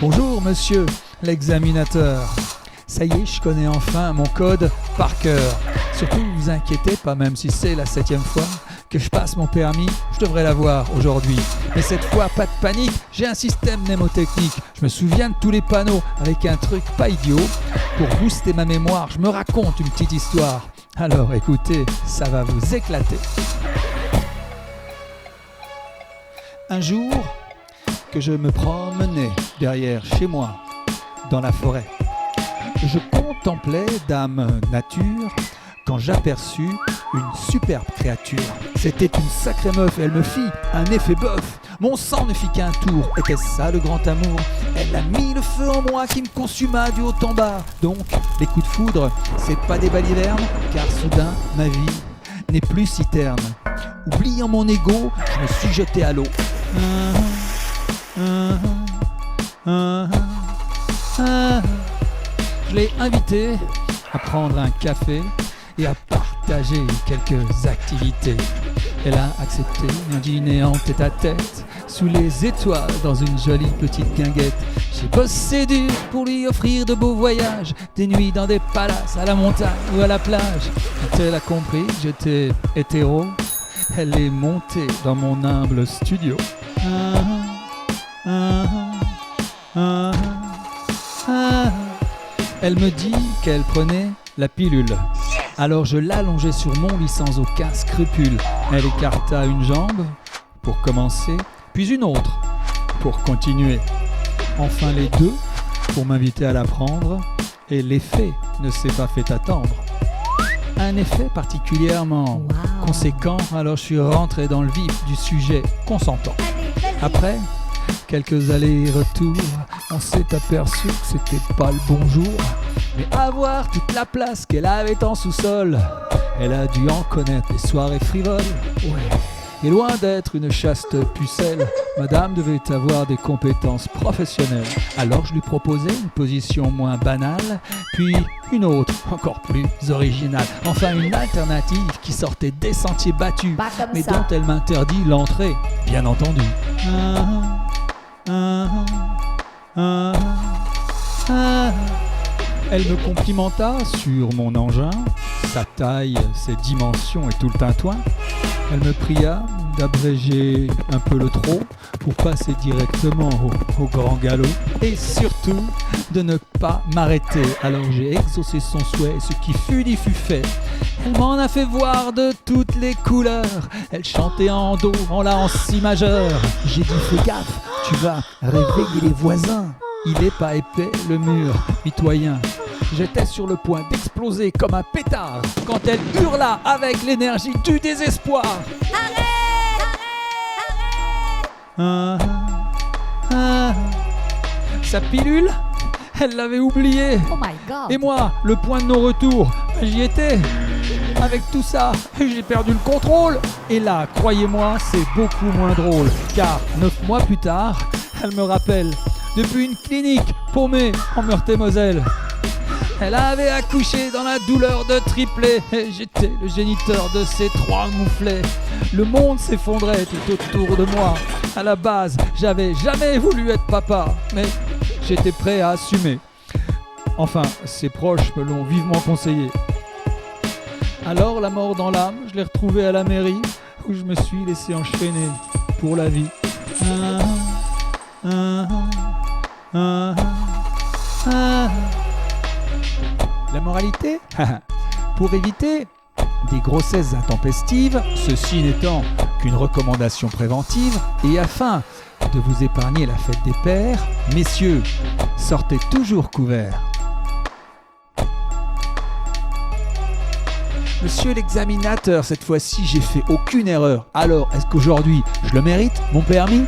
Bonjour monsieur l'examinateur. Ça y est, je connais enfin mon code par cœur. Surtout, vous inquiétez pas, même si c'est la 7e fois que je passe mon permis, je devrais l'avoir aujourd'hui. Mais cette fois, pas de panique, j'ai un système mnémotechnique. Je me souviens de tous les panneaux avec un truc pas idiot. Pour booster ma mémoire, je me raconte une petite histoire. Alors écoutez, ça va vous éclater. Un jour que je me promenais derrière chez moi, dans la forêt, je contemplais Dame Nature quand j'aperçus une superbe créature. C'était une sacrée meuf, elle me fit un effet bœuf. Mon sang ne fit qu'un tour, était-ce ça le grand amour? Elle a mis le feu en moi qui me consuma du haut en bas. Donc, les coups de foudre, c'est pas des balivernes, car soudain, ma vie n'est plus si terne. Oubliant mon ego, je me suis jeté à l'eau. Je l'ai invité à prendre un café et à partager quelques activités. Elle a accepté un dîner en tête-à-tête sous les étoiles dans une jolie petite guinguette. J'ai bossé dur pour lui offrir de beaux voyages, des nuits dans des palaces, à la montagne ou à la plage. Quand elle a compris que j'étais hétéro, elle est montée dans mon humble studio. Elle me dit qu'elle prenait la pilule. Alors je l'allongeai sur mon lit sans aucun scrupule. Elle écarta une jambe pour commencer, puis une autre pour continuer. Enfin les deux pour m'inviter à la prendre, et l'effet ne s'est pas fait attendre. Un effet particulièrement conséquent, alors je suis rentré dans le vif du sujet consentant. Après quelques allers-retours, on s'est aperçu que c'était pas le bon jour. Mais avoir toute la place qu'elle avait en sous-sol, elle a dû en connaître des soirées frivoles. Ouais. Et loin d'être une chaste pucelle, madame devait avoir des compétences professionnelles. Alors je lui proposais une position moins banale, puis une autre, encore plus originale. Enfin une alternative qui sortait des sentiers battus, mais dont elle m'interdit l'entrée, bien entendu. Elle me complimenta sur mon engin, sa taille, ses dimensions et tout le tintouin. Elle me pria d'abréger un peu le trot pour passer directement au grand galop et surtout de ne pas m'arrêter. Alors j'ai exaucé son souhait, ce qui fut dit fut fait. Elle m'en a fait voir de toutes les couleurs. Elle chantait en do, en la, en si majeur. J'ai dit fais gaffe, tu vas réveiller les voisins. Il est pas épais le mur mitoyen. J'étais sur le point d'exploser comme un pétard quand elle hurla avec l'énergie du désespoir. Sa pilule, elle l'avait oubliée. Oh my God. Et moi, le point de non-retour, j'y étais. Avec tout ça, j'ai perdu le contrôle. Et là, croyez-moi, c'est beaucoup moins drôle. Car 9 mois plus tard, elle me rappelle depuis une clinique paumée en Meurthe-et-Moselle. Elle avait accouché dans la douleur de triplé. Et j'étais le géniteur de ces 3 mouflets. Le monde s'effondrait tout autour de moi. À la base, j'avais jamais voulu être papa, mais j'étais prêt à assumer. Enfin, ses proches me l'ont vivement conseillé. Alors, la mort dans l'âme, je l'ai retrouvée à la mairie, où je me suis laissé enchaîner pour la vie. La moralité? Pour éviter des grossesses intempestives, ceci n'étant qu'une recommandation préventive, et afin de vous épargner la fête des pères, messieurs, sortez toujours couverts. Monsieur l'examinateur, cette fois-ci j'ai fait aucune erreur. Alors, est-ce qu'aujourd'hui je le mérite, mon permis?